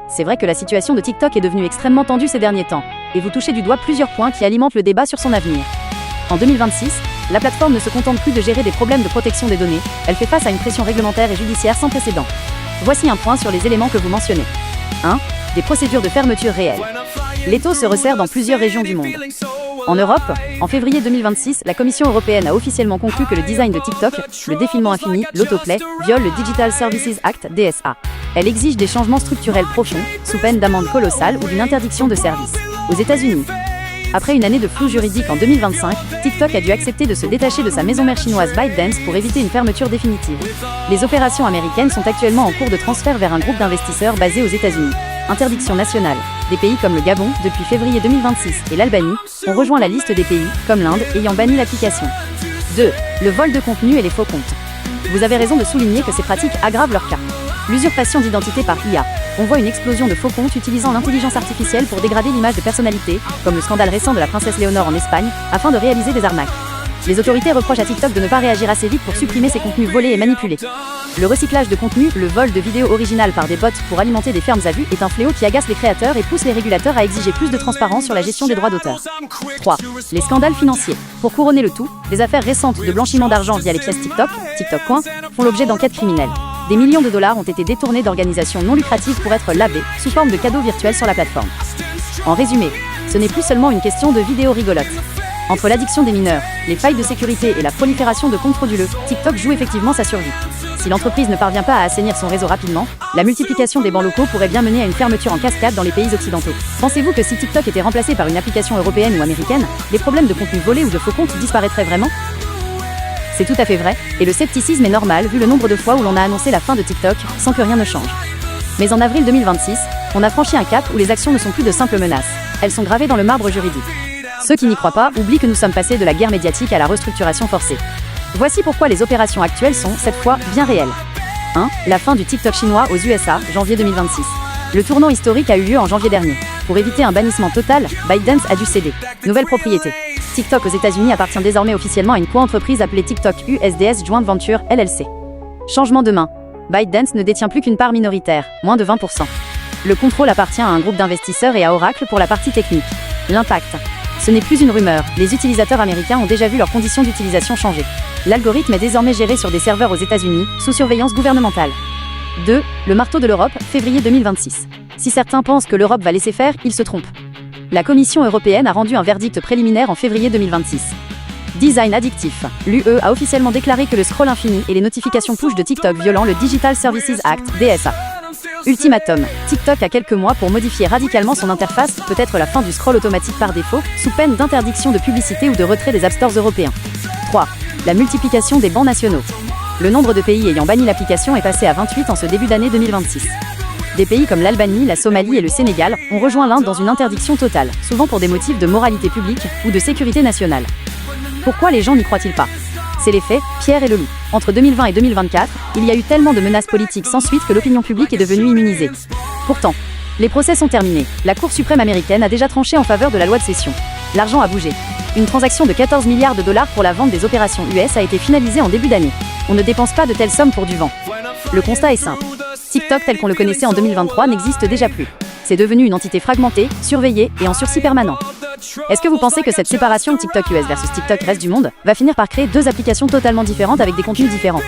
C'est vrai que la situation de TikTok est devenue extrêmement tendue ces derniers temps, et vous touchez du doigt plusieurs points qui alimentent le débat sur son avenir. En 2026, la plateforme ne se contente plus de gérer des problèmes de protection des données, elle fait face à une pression réglementaire et judiciaire sans précédent. Voici un point sur les éléments que vous mentionnez. 1. Des procédures de fermeture réelles. L'étau se resserre dans plusieurs régions du monde. En Europe, en février 2026, la Commission européenne a officiellement conclu que le design de TikTok, le défilement infini, l'autoplay, viole le Digital Services Act, DSA. Elle exige des changements structurels profonds, sous peine d'amende colossale ou d'une interdiction de service. Aux États-Unis, après une année de flou juridique en 2025, TikTok a dû accepter de se détacher de sa maison mère chinoise ByteDance pour éviter une fermeture définitive. Les opérations américaines sont actuellement en cours de transfert vers un groupe d'investisseurs basé aux États-Unis. Interdiction nationale. Des pays comme le Gabon, depuis février 2026, et l'Albanie, ont rejoint la liste des pays, comme l'Inde, ayant banni l'application. 2. Le vol de contenu et les faux comptes. Vous avez raison de souligner que ces pratiques aggravent leur cas. L'usurpation d'identité par IA. On voit une explosion de faux comptes utilisant l'intelligence artificielle pour dégrader l'image de personnalités, comme le scandale récent de la princesse Léonore en Espagne, afin de réaliser des arnaques. Les autorités reprochent à TikTok de ne pas réagir assez vite pour supprimer ces contenus volés et manipulés. Le recyclage de contenu, le vol de vidéos originales par des bots pour alimenter des fermes à vue est un fléau qui agace les créateurs et pousse les régulateurs à exiger plus de transparence sur la gestion des droits d'auteur. 3. Les scandales financiers. Pour couronner le tout, des affaires récentes de blanchiment d'argent via les pièces TikTok, TikTok font l'objet d'enquêtes criminelles. Des millions de dollars ont été détournés d'organisations non lucratives pour être lavés, sous forme de cadeaux virtuels sur la plateforme. En résumé, ce n'est plus seulement une question de vidéos rigolotes. Entre l'addiction des mineurs, les failles de sécurité et la prolifération de comptes frauduleux, TikTok joue effectivement sa survie. Si l'entreprise ne parvient pas à assainir son réseau rapidement, la multiplication des bancs locaux pourrait bien mener à une fermeture en cascade dans les pays occidentaux. Pensez-vous que si TikTok était remplacé par une application européenne ou américaine, les problèmes de contenu volé ou de faux comptes disparaîtraient vraiment ? C'est tout à fait vrai, et le scepticisme est normal vu le nombre de fois où l'on a annoncé la fin de TikTok sans que rien ne change. Mais en avril 2026, on a franchi un cap où les actions ne sont plus de simples menaces, elles sont gravées dans le marbre juridique. Ceux qui n'y croient pas oublient que nous sommes passés de la guerre médiatique à la restructuration forcée. Voici pourquoi les opérations actuelles sont, cette fois, bien réelles. 1. La fin du TikTok chinois aux USA, janvier 2026. Le tournant historique a eu lieu en janvier dernier. Pour éviter un bannissement total, ByteDance a dû céder. Nouvelle propriété. TikTok aux États-Unis appartient désormais officiellement à une co-entreprise appelée TikTok USDS Joint Venture LLC. Changement de main. ByteDance ne détient plus qu'une part minoritaire, moins de 20%. Le contrôle appartient à un groupe d'investisseurs et à Oracle pour la partie technique. L'impact. Ce n'est plus une rumeur, les utilisateurs américains ont déjà vu leurs conditions d'utilisation changer. L'algorithme est désormais géré sur des serveurs aux États-Unis, sous surveillance gouvernementale. 2. Le marteau de l'Europe, février 2026. Si certains pensent que l'Europe va laisser faire, ils se trompent. La Commission européenne a rendu un verdict préliminaire en février 2026. Design addictif. L'UE a officiellement déclaré que le scroll infini et les notifications push de TikTok violant le Digital Services Act, DSA. Ultimatum. TikTok a quelques mois pour modifier radicalement son interface, peut-être la fin du scroll automatique par défaut, sous peine d'interdiction de publicité ou de retrait des App Stores européens. 3. La multiplication des bans nationaux. Le nombre de pays ayant banni l'application est passé à 28 en ce début d'année 2026. Des pays comme l'Albanie, la Somalie et le Sénégal ont rejoint l'Inde dans une interdiction totale, souvent pour des motifs de moralité publique ou de sécurité nationale. Pourquoi les gens n'y croient-ils pas ? C'est l'effet Pierre et le loup. Entre 2020 et 2024, il y a eu tellement de menaces politiques sans suite que l'opinion publique est devenue immunisée. Pourtant, les procès sont terminés. La Cour suprême américaine a déjà tranché en faveur de la loi de cession. L'argent a bougé. Une transaction de 14 milliards de dollars pour la vente des opérations US a été finalisée en début d'année. On ne dépense pas de telles sommes pour du vent. Le constat est simple. TikTok tel qu'on le connaissait en 2023 n'existe déjà plus. C'est devenu une entité fragmentée, surveillée et en sursis permanent. Est-ce que vous pensez que cette séparation TikTok US versus TikTok reste du monde va finir par créer deux applications totalement différentes avec des contenus différents ?